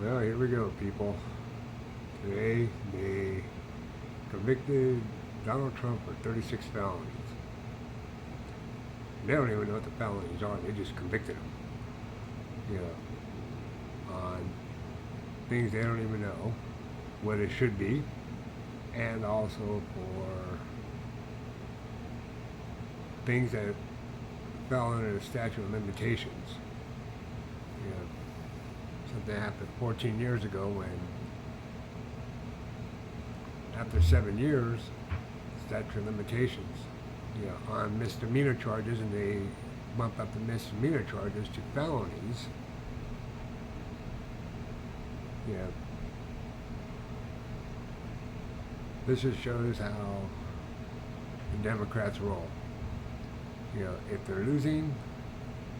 Well, here we go, people. Today, they convicted Donald Trump for 36 felonies. They don't even know what the felonies are. They just convicted him, on things they don't even know what it should be, and also for things that fell under the statute of limitations. You know, Something happened 14 years ago when, after 7 years, statute of limitations, on misdemeanor charges, and they bump up the misdemeanor charges to felonies. You know, this just shows how the Democrats roll. If they're losing,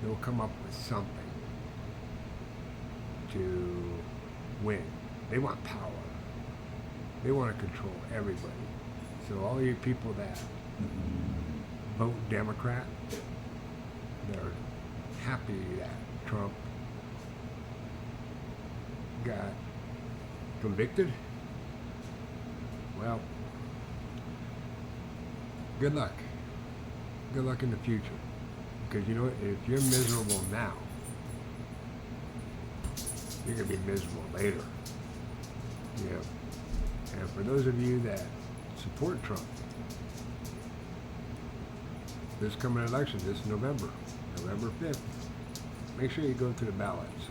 they'll come up with something to win. They want power. They want to control everybody. So all you people that vote Democrat, they're happy that Trump got convicted. Well, good luck. Good luck in the future. Because you know what? If you're miserable now, you're going to be miserable later. And for those of you that support Trump, this coming election, this November 5th, make sure you go to the ballots.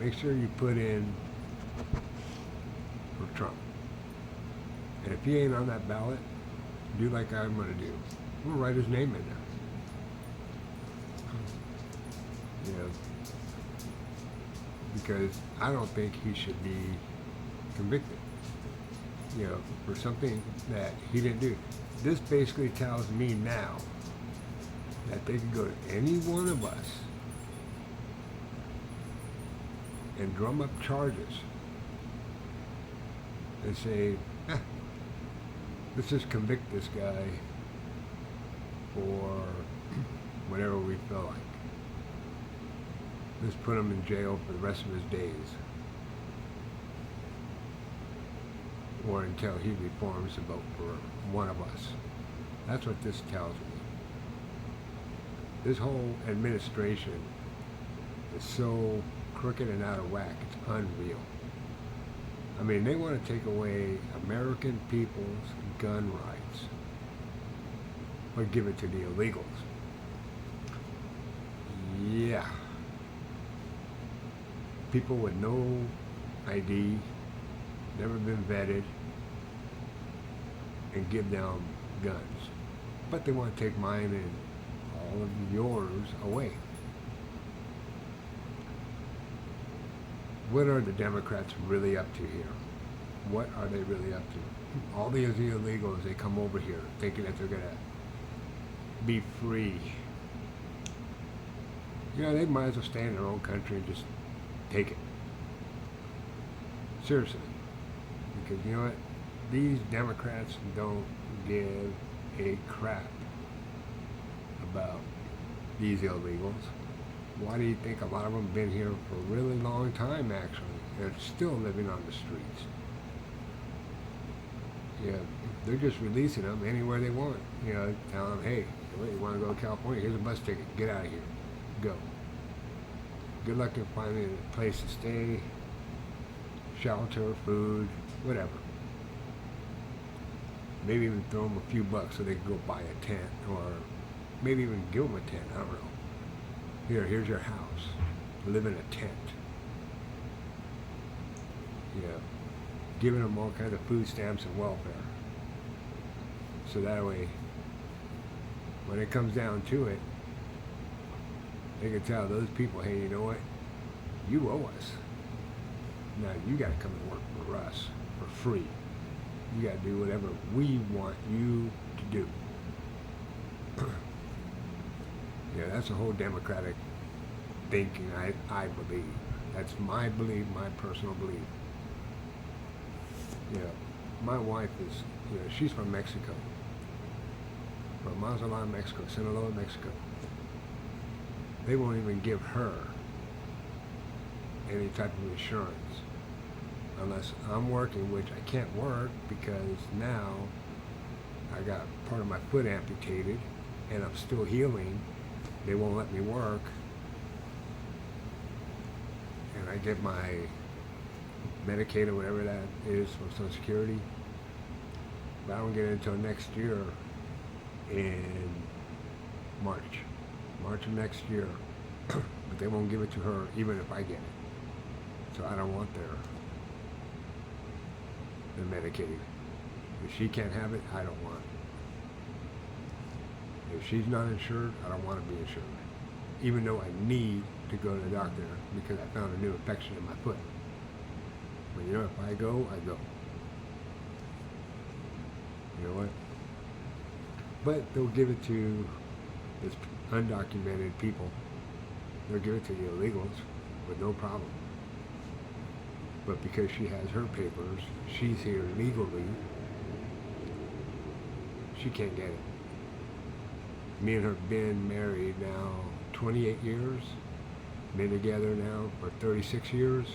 Make sure you put in for Trump. And if he ain't on that ballot, do like I'm going to do. I'm going to write his name in there. Because I don't think he should be convicted, for something that he didn't do. This basically tells me now that they can go to any one of us and drum up charges and say, let's just convict this guy for whatever we feel like. Let's put him in jail for the rest of his days, or until he reforms to vote for one of us. That's what this tells me. This whole administration is so crooked and out of whack, it's unreal. I mean, they want to take away American people's gun rights, but give it to the illegals. Yeah. People with no ID, never been vetted, and give them guns. But they want to take mine and all of yours away. What are the Democrats really up to here? What are they really up to? All these illegals, they come over here thinking that they're going to be free. They might as well stay in their own country and just take it. Seriously. Because you know what? These Democrats don't give a crap about these illegals. Why do you think a lot of them have been here for a really long time, actually? They're still living on the streets. They're just releasing them anywhere they want. Telling them, hey, you want to go to California? Here's a bus ticket. Get out of here. Go. Good luck in finding a place to stay, shelter, food, whatever. Maybe even throw them a few bucks so they can go buy a tent, or maybe even give them a tent. I don't know. Here's your house. Live in a tent. Giving them all kinds of food stamps and welfare. So that way, when it comes down to it, they can tell those people, hey, you know what? You owe us. Now you got to come and work for us for free. You got to do whatever we want you to do. That's a whole democratic thinking, I believe. That's my belief, my personal belief. My wife is, she's from Mexico. From Mazatlan, Mexico, Sinaloa, Mexico. They won't even give her any type of insurance unless I'm working, which I can't work because now I got part of my foot amputated and I'm still healing. They won't let me work, and I get my Medicaid or whatever that is for Social Security, but I don't get it until next year in March of next year. But they won't give it to her even if I get it. So I don't want their Medicaid. If she can't have it, I don't want it. If she's not insured, I don't want to be insured. Even though I need to go to the doctor because I found a new infection in my foot. But you know, if I go, I go. You know what? But they'll give it to this undocumented people. They'll give it to the illegals with no problem. But because she has her papers, she's here legally, she can't get it. Me and her been married now 28 years, been together now for 36 years.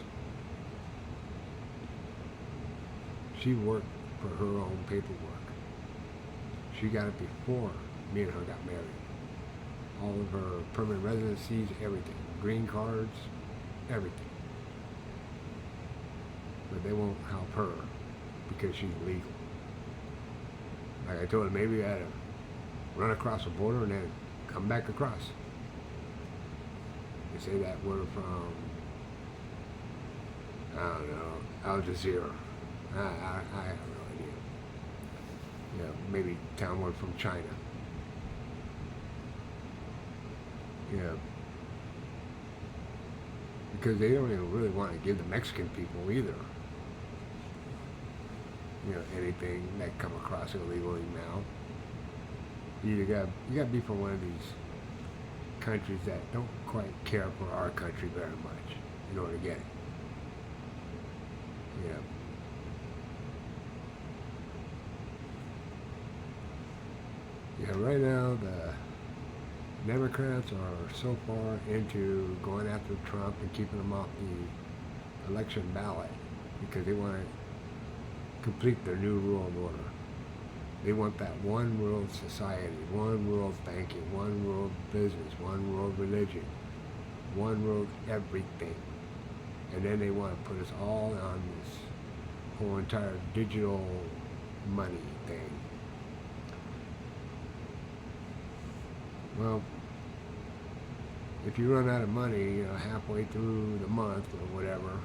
She worked for her own paperwork. She got it before me and her got married. All of her permanent residencies, everything. Green cards, everything. But they won't help her because she's legal. Like I told her, maybe I had to run across the border and then come back across. They say that we're from, I don't know, Al Jazeera. I have no idea. Yeah, maybe town we're from China. Yeah. Because they don't even really want to give the Mexican people either, you know, anything that come across illegally now. You got to be from one of these countries that don't quite care for our country very much in order to get it. Yeah. Yeah, right now the Democrats are so far into going after Trump and keeping him off the election ballot because they want to complete their new world order. They want that one world society, one world banking, one world business, one world religion, one world everything. And then they want to put us all on this whole entire digital money thing. Well, if you run out of money, you know, halfway through the month or whatever,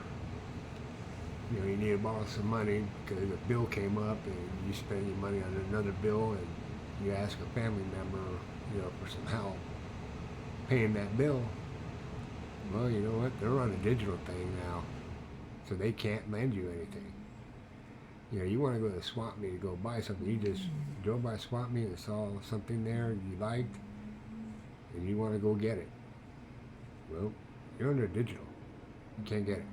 you know, you need to borrow some money because a bill came up and you spend your money on another bill and you ask a family member, you know, for some help paying that bill. Well, you know what? They're on a digital thing now, so they can't lend you anything. You know, you want to go to the swap meet to go buy something. You just drove by a swap meet and saw something there you liked, and you want to go get it. Well, you're under digital. You can't get it.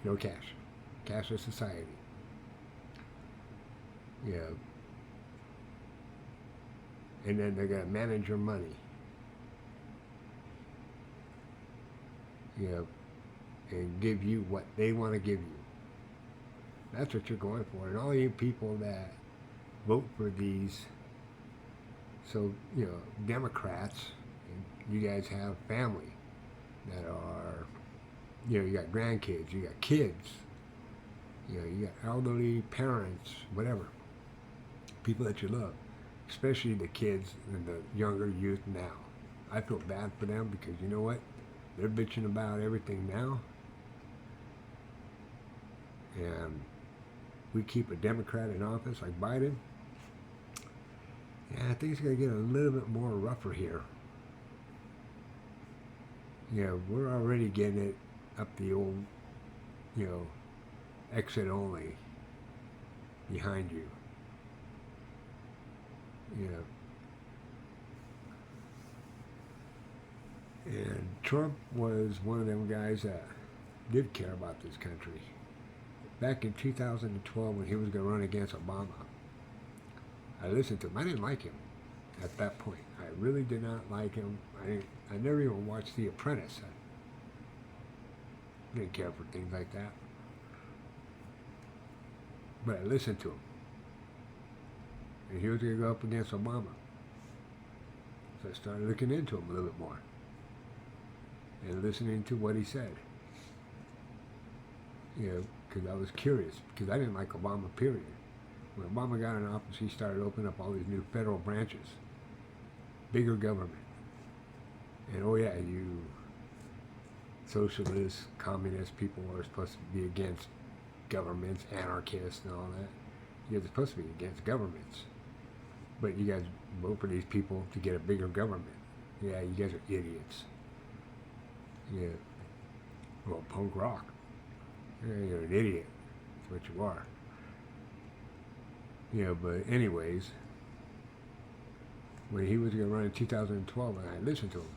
No cash. Cashless society. Yeah. And then they're going to manage your money. Yeah. And give you what they want to give you. That's what you're going for. And all you people that vote for these, so, you know, Democrats, and you guys have family that are, you know, you got grandkids, you got kids, you know, you got elderly parents, whatever, people that you love, especially the kids and the younger youth now. I feel bad for them because you know what? They're bitching about everything now. And we keep a Democrat in office like Biden. Yeah, I think it's going to get a little bit more rougher here. Yeah, we're already getting it up the old, you know, exit only behind you. Yeah. And Trump was one of them guys that did care about this country. Back in 2012 when he was going to run against Obama, I listened to him. I didn't like him at that point. I really did not like him. I never even watched The Apprentice. Didn't care for things like that. But I listened to him. And he was going to go up against Obama. So I started looking into him a little bit more. And listening to what he said. You know, because I was curious. Because I didn't like Obama, period. When Obama got in office, he started opening up all these new federal branches. Bigger government. And oh yeah, you socialists, communist people are supposed to be against governments, anarchists and all that. You guys are supposed to be against governments. But you guys vote for these people to get a bigger government. Yeah, you guys are idiots. Yeah. Well, punk rock. Yeah, you're an idiot. That's what you are. Yeah, but anyways, when he was going to run in 2012, and I listened to him,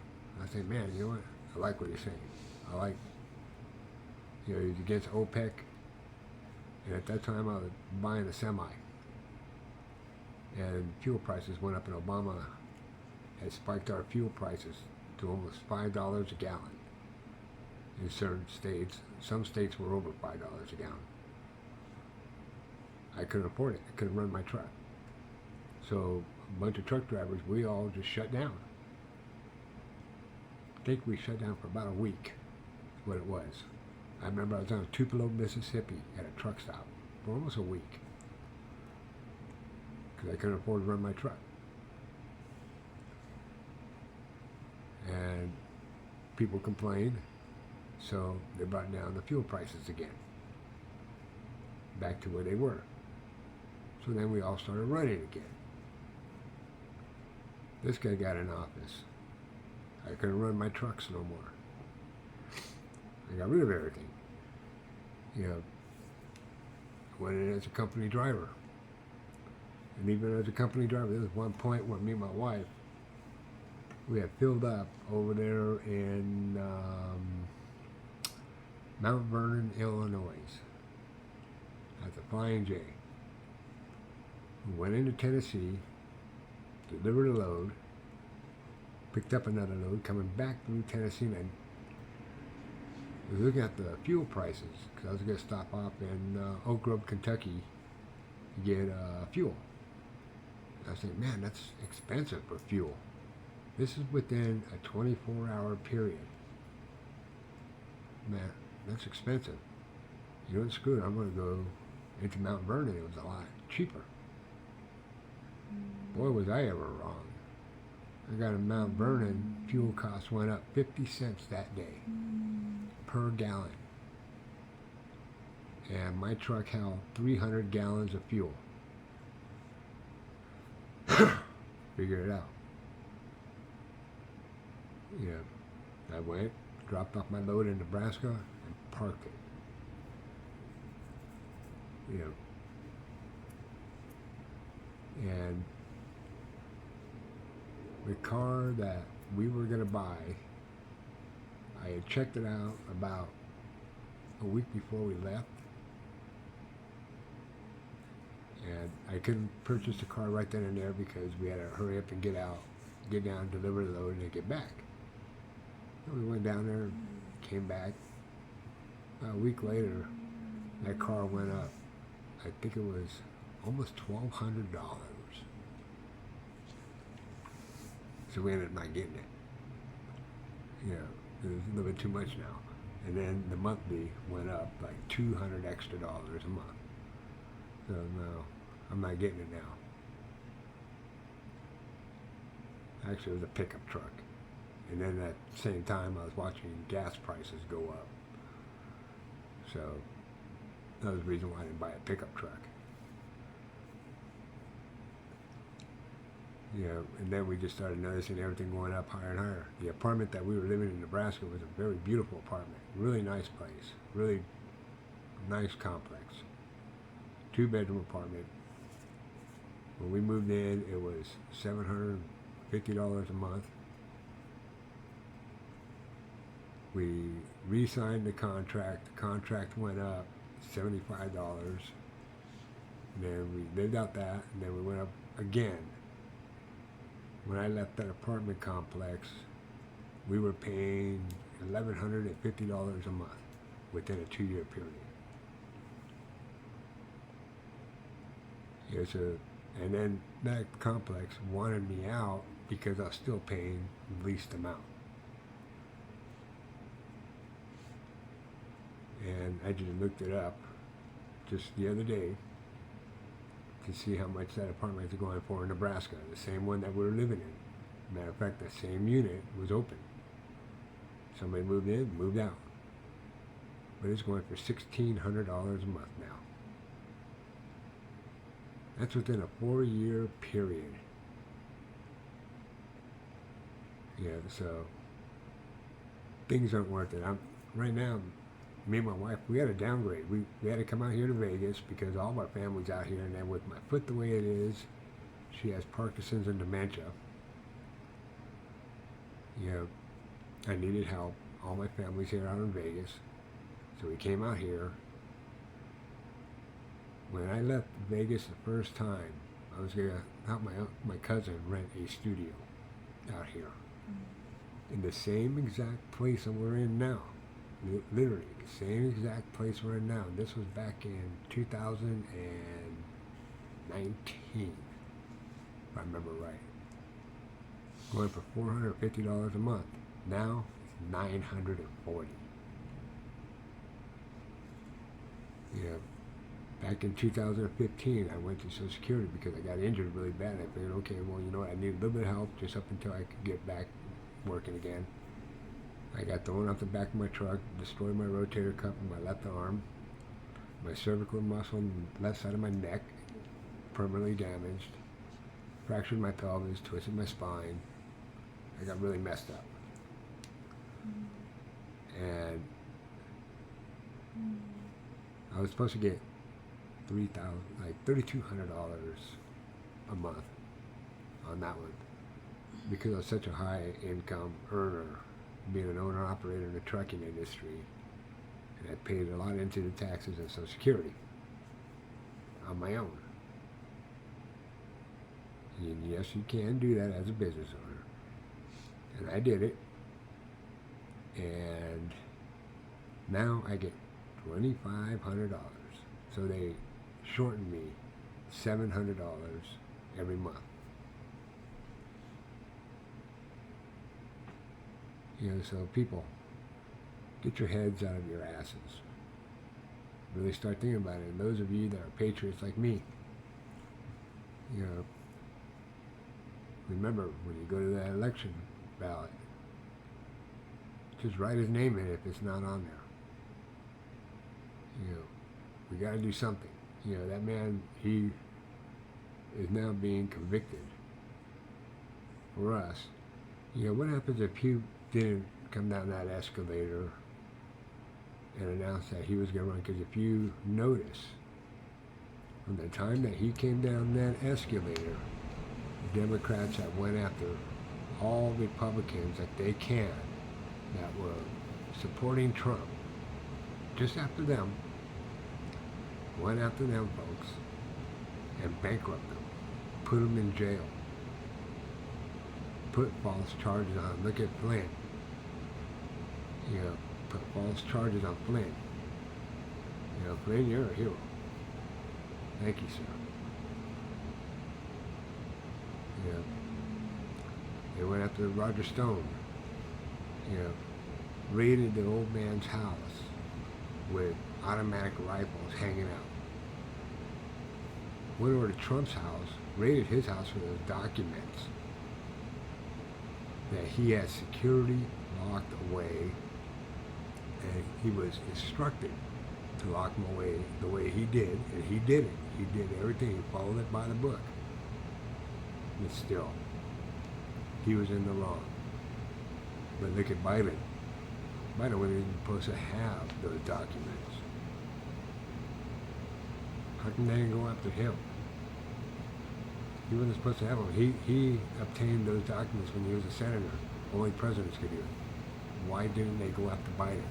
I said, man, you know what? I like what he's saying. I like, you know, he's against OPEC. And at that time, I was buying a semi. And fuel prices went up, and Obama had spiked our fuel prices to almost $5 a gallon in certain states. Some states were over $5 a gallon. I couldn't afford it. I couldn't run my truck. So a bunch of truck drivers, we all just shut down. I think we shut down for about a week, is what it was. I remember I was on Tupelo, Mississippi at a truck stop for almost a week because I couldn't afford to run my truck. And people complained, so they brought down the fuel prices again, back to where they were. So then we all started running again. This guy got in office. I couldn't run my trucks no more. I got rid of everything. You know, went in as a company driver. And even as a company driver, there was one point where me and my wife, we had filled up over there in Mount Vernon, Illinois, at the Flying J. We went into Tennessee, delivered a load, picked up another load, coming back through Tennessee, and I was looking at the fuel prices, because I was going to stop off in Oak Grove, Kentucky to get fuel. And I was thinking, man, that's expensive for fuel. This is within a 24-hour period. Man, that's expensive. You know, screw it, I'm going to go into Mount Vernon. It was a lot cheaper. Boy, was I ever wrong. I got in Mount Vernon, fuel costs went up 50 cents that day per gallon. And my truck held 300 gallons of fuel. Figure it out. Yeah, I went, dropped off my load in Nebraska, and parked it. And the car that we were going to buy, I had checked it out about a week before we left. And I couldn't purchase the car right then and there because we had to hurry up and get out, get down, deliver the load, and then get back. So we went down there, came back. About a week later, that car went up. I think it was almost $1,200. So we ended up not getting it. It was a little bit too much now. And then the monthly went up like $200 extra a month. So no, I'm not getting it now. Actually, it was a pickup truck. And then at the same time, I was watching gas prices go up. So that was the reason why I didn't buy a pickup truck. And then we just started noticing everything going up higher and higher. The apartment that we were living in Nebraska was a very beautiful apartment. Really nice place. Really nice complex. 2-bedroom apartment. When we moved in, it was $750 a month. We re-signed the contract. The contract went up $75. Then we lived out that, and then we went up again. When I left that apartment complex, we were paying $1,150 a month. within a 2-year period. Yeah, so, and then that complex wanted me out because I was still paying the least amount. And I just looked it up just the other day to see how much that apartment is going for in Nebraska, the same one that we're living in. Matter of fact, the same unit was open. Somebody moved in, moved out. But it's going for $1,600 a month now. That's within a 4-year period. Yeah, so things aren't worth it. Right now, me and my wife, we had to downgrade. We had to come out here to Vegas because all of our family's out here, and then with my foot the way it is, she has Parkinson's and dementia. I needed help. All my family's here out in Vegas. So we came out here. When I left Vegas the first time, I was going to help my cousin rent a studio out here. In the same exact place that we're in now. Literally, the same exact place we're in now. This was back in 2019, if I remember right. Going for $450 a month. Now it's $940. Back in 2015, I went to Social Security because I got injured really bad. I figured, okay, well, you know what, I need a little bit of help just up until I could get back working again. I got thrown off the back of my truck, destroyed my rotator cuff in my left arm, my cervical muscle on the left side of my neck, permanently damaged, fractured my pelvis, twisted my spine. I got really messed up. And I was supposed to get $3,200 a month on that one because I was such a high income earner, being an owner operator in the trucking industry, and I paid a lot into the taxes and Social Security on my own. And yes, you can do that as a business owner, and I did it. And now I get $2,500. So they shortened me $700 every month. So people, get your heads out of your asses. Really start thinking about it. And those of you that are patriots like me, remember when you go to that election ballot, just write his name in it if it's not on there. We got to do something. That man, he is now being convicted for us. What happens if he didn't come down that escalator and announce that he was going to run? Because if you notice, from the time that he came down that escalator, the Democrats have went after all Republicans that they can that were supporting Trump. Just after them, went after them folks and bankrupt them, put them in jail, put false charges on them. Look at Flynn. Put false charges on Flynn. Flynn, you're a hero. Thank you, sir. They went after Roger Stone. Raided the old man's house with automatic rifles hanging out. Went over to Trump's house, raided his house for those documents that he had security locked away, and he was instructed to lock them away the way he did, and he did it. He did everything. He followed it by the book. But still, he was in the wrong. But look at Biden. Biden wasn't even supposed to have those documents. How come they didn't go after him? He wasn't supposed to have them. He obtained those documents when he was a senator. Only presidents could do it. Why didn't they go after Biden?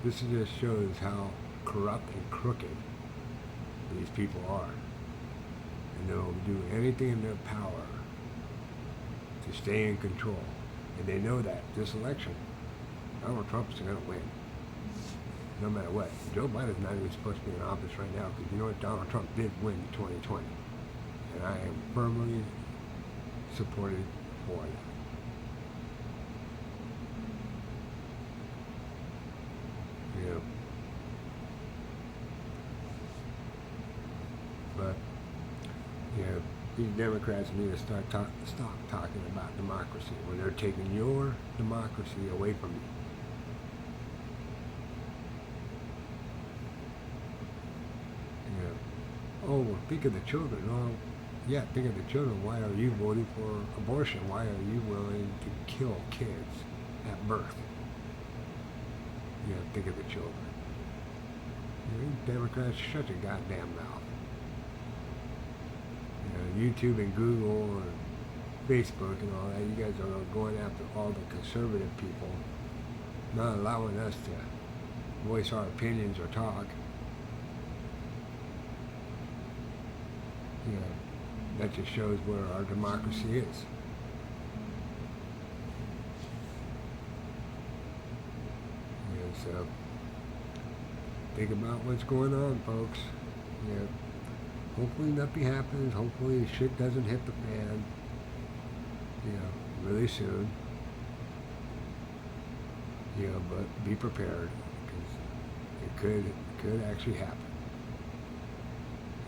This just shows how corrupt and crooked these people are. And they'll do anything in their power to stay in control. And they know that this election, Donald Trump's going to win, no matter what. Joe Biden's not even supposed to be in office right now, because you know what? Donald Trump did win 2020. And I am firmly supported for that. You know. But, you know, these Democrats need to stop talking about democracy when they're taking your democracy away from you. You know, oh, well, think of the children. Oh, yeah, think of the children. Why are you voting for abortion? Why are you willing to kill kids at birth? You know, think of the children. You know, Democrats, shut your goddamn mouth. YouTube and Google and Facebook and all that, you guys are going after all the conservative people, not allowing us to voice our opinions or talk. You know, that just shows where our democracy is. You know, so think about what's going on, folks. You know, hopefully nothing happens. Hopefully shit doesn't hit the fan, you know, really soon. You know, but be prepared, because it could actually happen.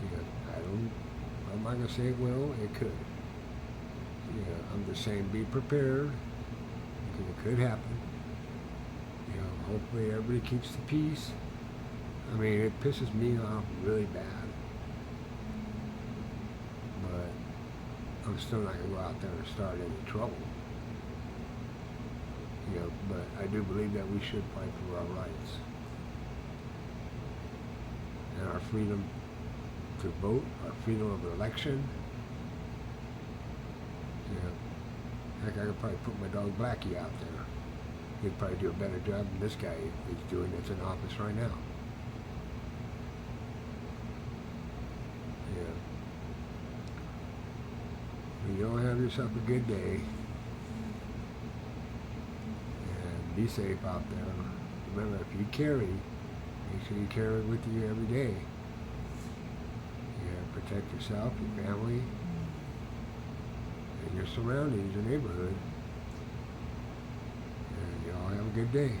You know, I'm not gonna say it will. It could. You know, I'm just saying be prepared, because it could happen. You know, hopefully everybody keeps the peace. I mean, it pisses me off really bad. I'm still not going to go out there and start any trouble. You know, but I do believe that we should fight for our rights. And our freedom to vote, our freedom of election. You know, heck, I could probably put my dog Blackie out there. He'd probably do a better job than this guy is doing that's in office right now. Yeah. You all have yourself a good day, and be safe out there. Remember, if you carry, make sure you carry it with you every day. Yeah, protect yourself, your family, and your surroundings, your neighborhood. And you all have a good day.